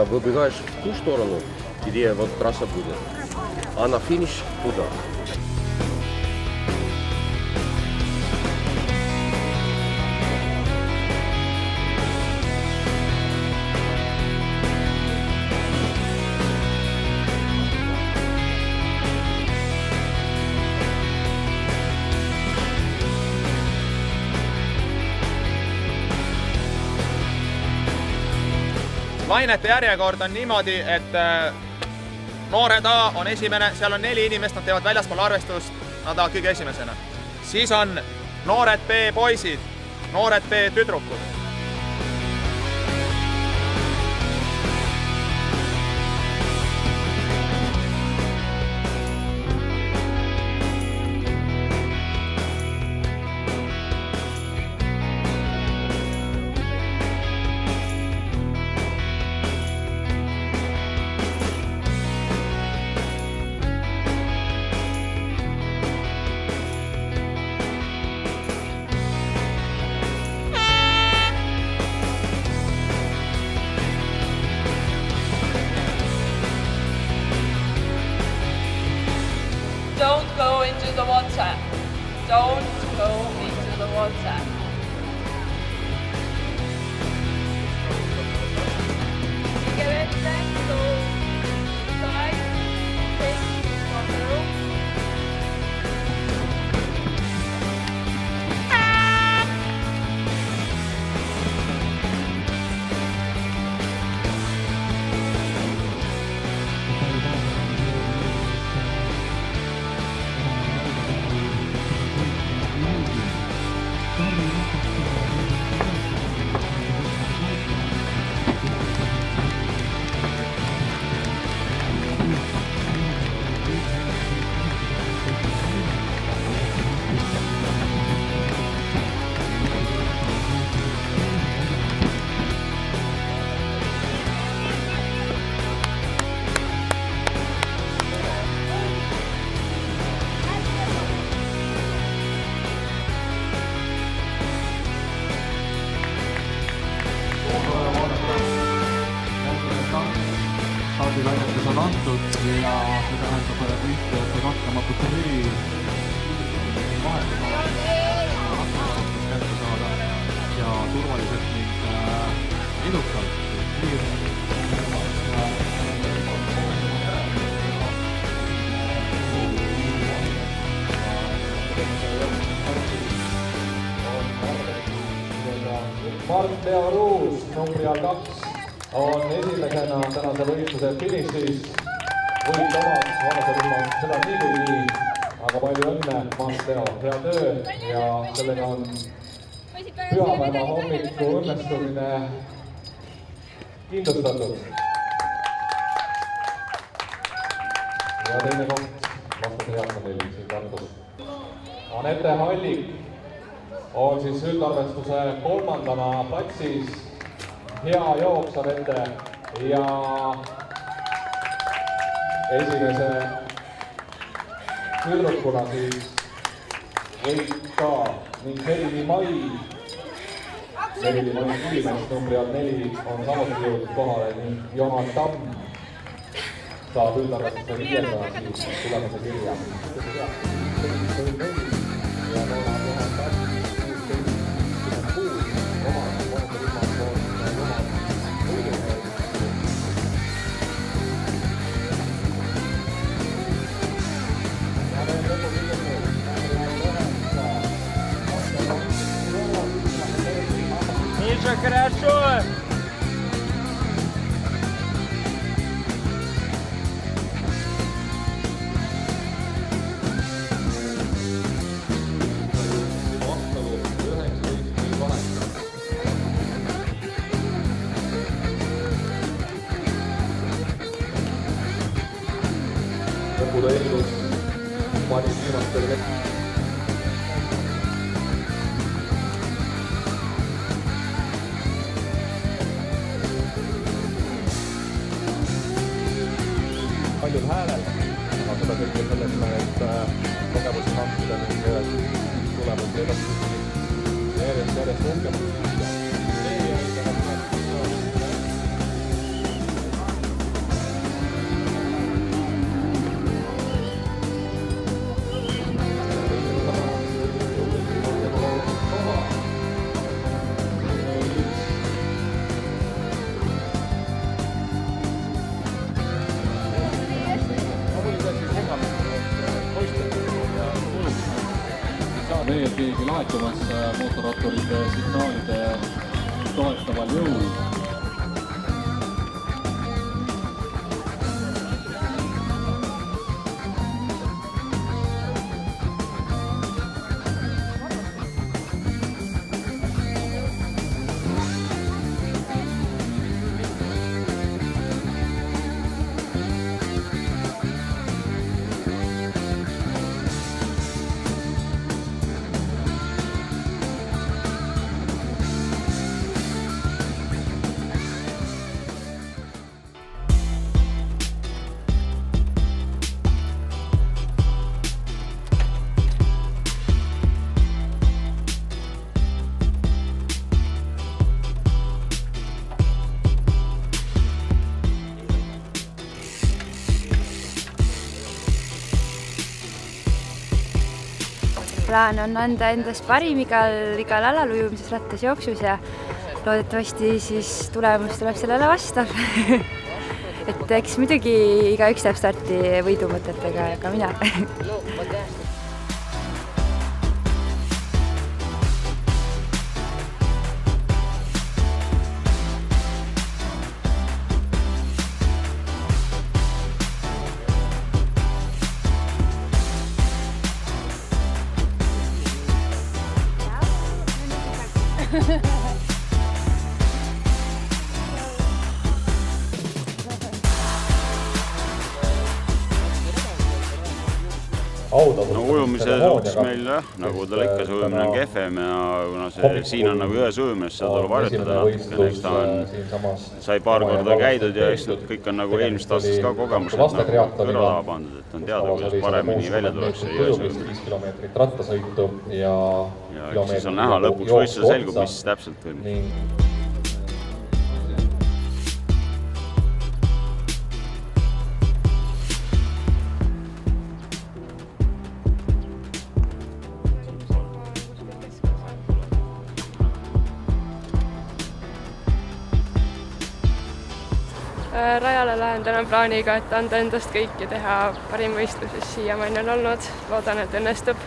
выбегаешь в ту сторону, где вот трасса будет, а на финиш туда. Lainete järjekord on niimoodi, et noored A on esimene, seal on 4 inimest, nad teevad väljaspool arvestust, nad tahavad kõige esimesena. Siis on noored B poisid, noored B tüdrukud. Don't go into the water. Don't go into the water. Get it back to side. Take from the room. Stardilainetus on antud ja see tähendab võistlejate katkematut huvi vahetada kätte saada ja turvaliselt ning edukalt. Mart-Leo Ruus, numbri 2, on esimesena tänase võistluse finišis. Võit omaks vahetusrühmas seda niikuinii, aga palju õnne, Mart-Leo, hea töö ja sellega on pühapäeva hommiku õnnestumine kindlustatud. Ja teine koht vastab Heakanil siin Tartus. Anette Hallik on siis üldarvestuse 3. platsis, hea jooksav ette ja esimese tüdrukuna siis võit ka ning Merili Mai inimest numbri 4 on samuti jõudnud kohale ning Johan Tamm saab üldarvestuse 5. siis tulemuse kirja. Миша, хорошо! Lõpuda Elus pani viimastel paljud hääled, aga seda kõike selleks, et kogemusi hankida ning tulemusi edasi järjest rohkem. keegi laekumas mootorratturite signaalide toetaval jõul. Plaan on anda endast parim igal alal ujumises, rattas, jooksus ja loodetavasti siis tulemus tuleb sellele vastav. Et eks muidugi igaüks läheb starti võidumõtetega ja ka mina. No ujumise suhtes meil jah, nagu tal ikka see ujumine on kehvem ja kuna see siin on nagu jões ujumist, seal tuleb harjutada natukene, eks ta on, sai paar korda käidud ja eks kõik on nagu eelmist aastast ka kogemused nagu kõrva pandud, et on teada, kuidas paremini välja tuleks see jões ujumine. 5 kilomeetrit rattasõitu ja siis on näha lõpuks võistluse selgub, mis täpselt toimub. Rajale lähen täna plaaniga, et anda endast kõik ja teha parim võistlus, mis siiamaani on olnud. Loodan, et õnnestub.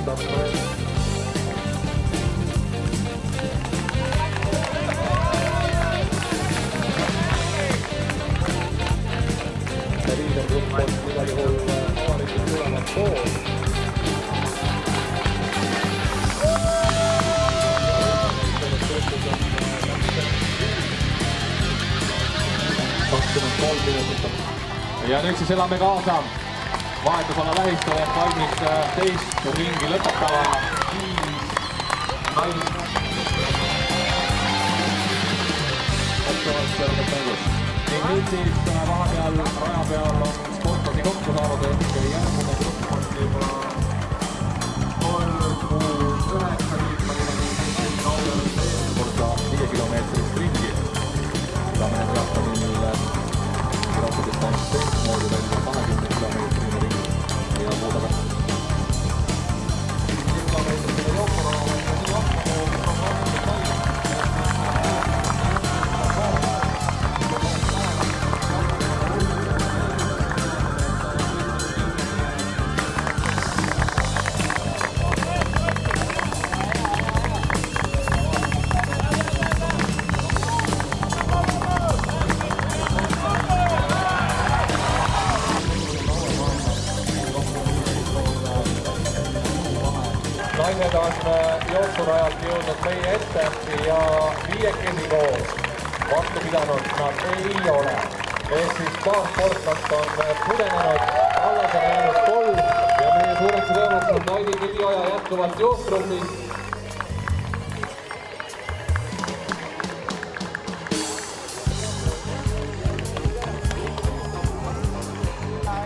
alustab liidergrupp on igal juhul avalikult tulevad pool. Ja nüüd siis elame kaasa vahetusala lähistajad valmis teist ringi lõpetava 5 naist. Ning nüüd siis vahepeal raja peal on sportlasi kokku saanud ehk järgmine grupp on juba 3-6-9 liikmeline korda 5 kilomeetrist ringi. Saame need rahvamil distants teistmoodi välja 20 kilomeetrine ringi ja muuda ka. 5 kilomeetrine jookura on nii naised on jooksurajalt jõudnud meie ette ja 5 koos vastu pidanud nad ei ole. Ehk siis paar sportlast on pudenenud, alles on jäänud 3 ja meie suureks rõõmuks on Naidi Kivioja jätkuvalt jooksrundis.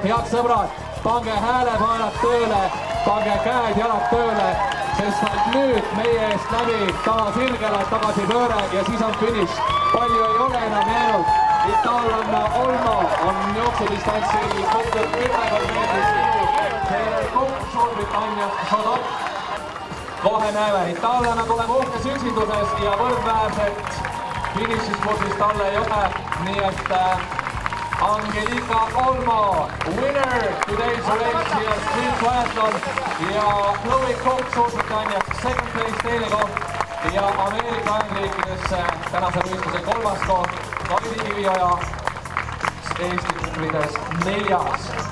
Head sõbrad, pange häälepaelad tööle, pange käed-jalad tööle, sest vaid nüüd meie eest läbi tagasirgele, tagasi pööre ja siis on finiš. Palju ei ole enam jäänud. Itaallanna Olmo on jooksudistantsil võtnud 10 meetrist. Seejärel Kokk Suurbritanniast Sodot. Kohe näeme, itaallanna tuleb uhkes üksinduses ja võrdväärselt finišispurdis talle ei ole. Nii et Angelika Olmo, winner today's race here Street Triathlon ja Chloe Kokk Suurbritannias second place teine koht ja Ameerika Ühendriikides tänase võistluse 3. koht, Naidi Kivioja Eesti kumbrides 4.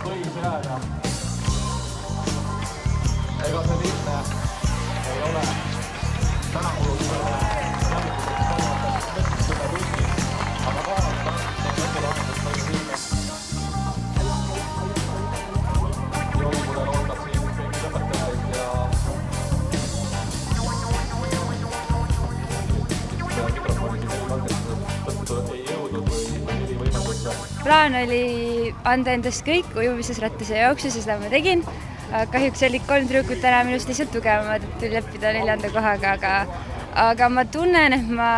võis jääda. Ega see lihtne ei ole. Täna kulus aga vaadata lõpulahendust palju liiga. Joomudel ootab siin kõiki lõpetajaid ja mikrofoni siin katkestusest tõttu ei jõudnud või heli võimendusse. Plaan oli anda endast kõik ujumises, rattas ja jooksus ja seda ma tegin. Kahjuks olid 3 trüükut täna minust lihtsalt tugevamad, et tuli leppida 4. kohaga, aga ma tunnen, et ma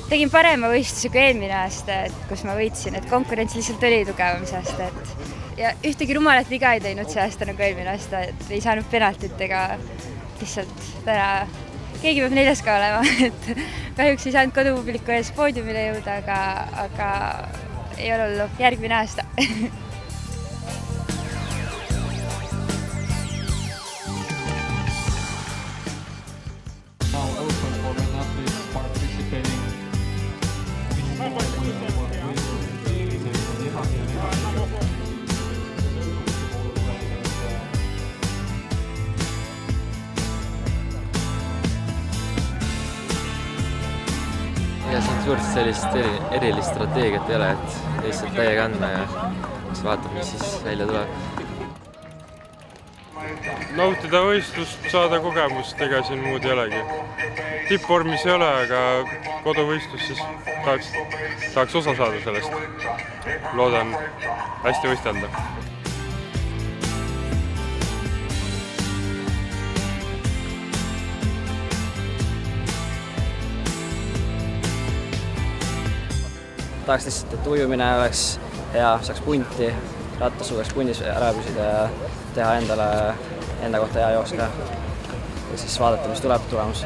tegin parema võistluse kui eelmine aasta, kus ma võitsin, et konkurents lihtsalt oli tugevam see aasta. Ja ühtegi rumalat viga ei teinud see aasta nagu eelmine aasta, et ei saanud penaltit ega lihtsalt täna keegi peab 4. ka olema, et kahjuks ei saanud kodupubliku ees poodiumile jõuda, aga ei ole hullu, järgmine aasta. Ja siin suurt sellist erilist strateegiat ei ole, et lihtsalt täiega andma ja siis vaatab, mis siis välja tuleb. Nautida võistlust, saada kogemust, ega siin muud ei olegi. Tippvormis ei ole, aga koduvõistlus siis tahaks osa saada sellest. Loodan hästi võistelda. Tahaks lihtsalt, et ujumine oleks hea, saaks punti, rattas suudaks pundis ära püsida ja teha enda kohta hea jooks ka. Ja siis vaadata, mis tuleb tulemus.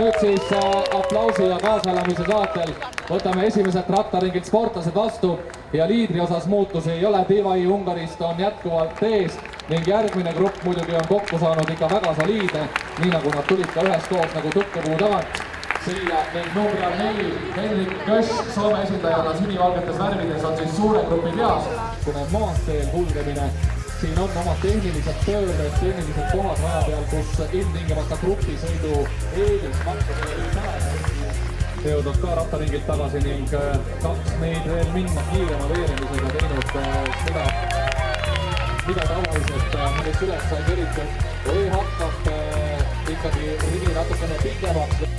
nüüd siis aplausi ja kaaselamise saatel võtame esimeselt rattaringilt sportlased vastu ja liidri osas muutusi ei ole. Tivai Ungarist on jätkuvalt ees ning järgmine grupp muidugi on kokku saanud ikka väga soliidne, nii nagu nad tulid ka üheskoos nagu tukkepuu tagant siia ning numbri 4 Henrik Kösch Soome esindajana sinivalgetes värvides on siis suure grupi peas. Kuna maasteel kulgemine, siin on omad tehnilised pöörded, tehnilised kohad vaja peal, kus ilmtingimata grupisõidu eelis jõudnud ka rattaringilt tagasi ning kaks neid veel minna kiirema veeremisega teinud seda, mida tavaliselt millest üles sai kõritud või hakkab ikkagi rigi natukene pikemaks.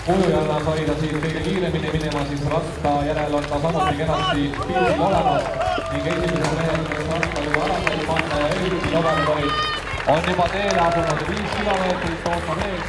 Muidujanna sai ta siin kõige kiiremini minema, siis ratta järel on ta samuti kenasti pildil olemas ning esimesed mehed, kes ratta juba ära sai panna ja eriti noverid on juba teele asunud 5 kilomeetrit tootma mees.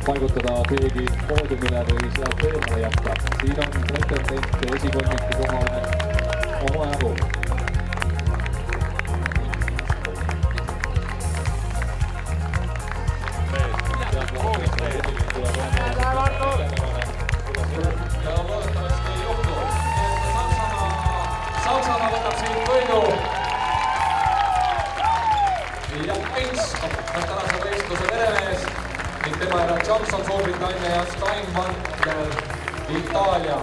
Paigutada keegi poodiumile või sealt eemale jätta. Siin on pretendente esikonniku kohale oma jagu. Ja loodetavasti ei juhtu. Saksamaa võtab siin võidu. Ja Heinz on tänase võistluse veremees. Ning tema järel Johnson Suurbritannia ja Steinmann Itaalia.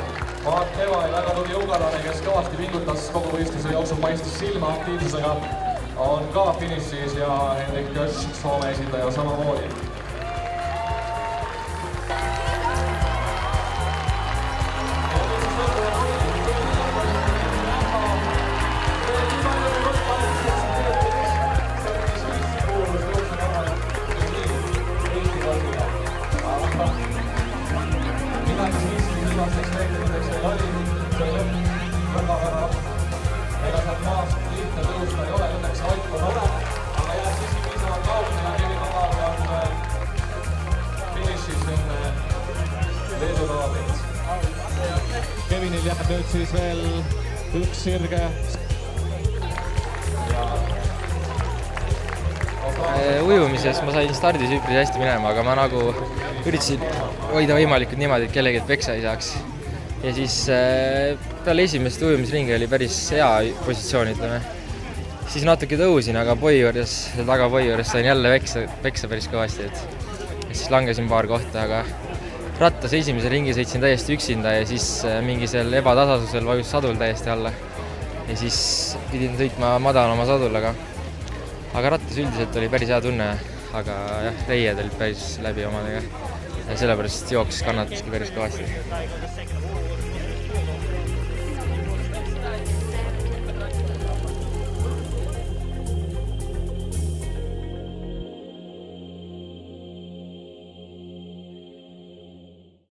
Mark Hevai, väga tuli ungarlane, kes kõvasti pingutas kogu võistluse jooksul, paistis silma aktiivsusega, on ka finišis ja Henrik Kösch Soome esindaja samamoodi. Kevinil jääb nüüd siis veel üks sirge. Ujumises ma sain stardis üpris hästi minema, aga ma nagu üritasin hoida võimalikult niimoodi, et kellegi peksa ei saaks. Ja siis peale esimest ujumisringi oli päris hea positsioon, ütleme. Siis natuke tõusin, aga tagapoi juures sain jälle peksa päris kõvasti. Ja siis langesin paar kohta, aga rattas esimese ringi sõitsin täiesti üksinda ja siis mingisel ebatasasusel vajus sadul täiesti alla. Ja siis pidin sõitma madalama sadul, aga rattas üldiselt oli päris hea tunne, aga jah, reied olid päris läbi omadega ja sellepärast jooks kannataski päris kõvasti.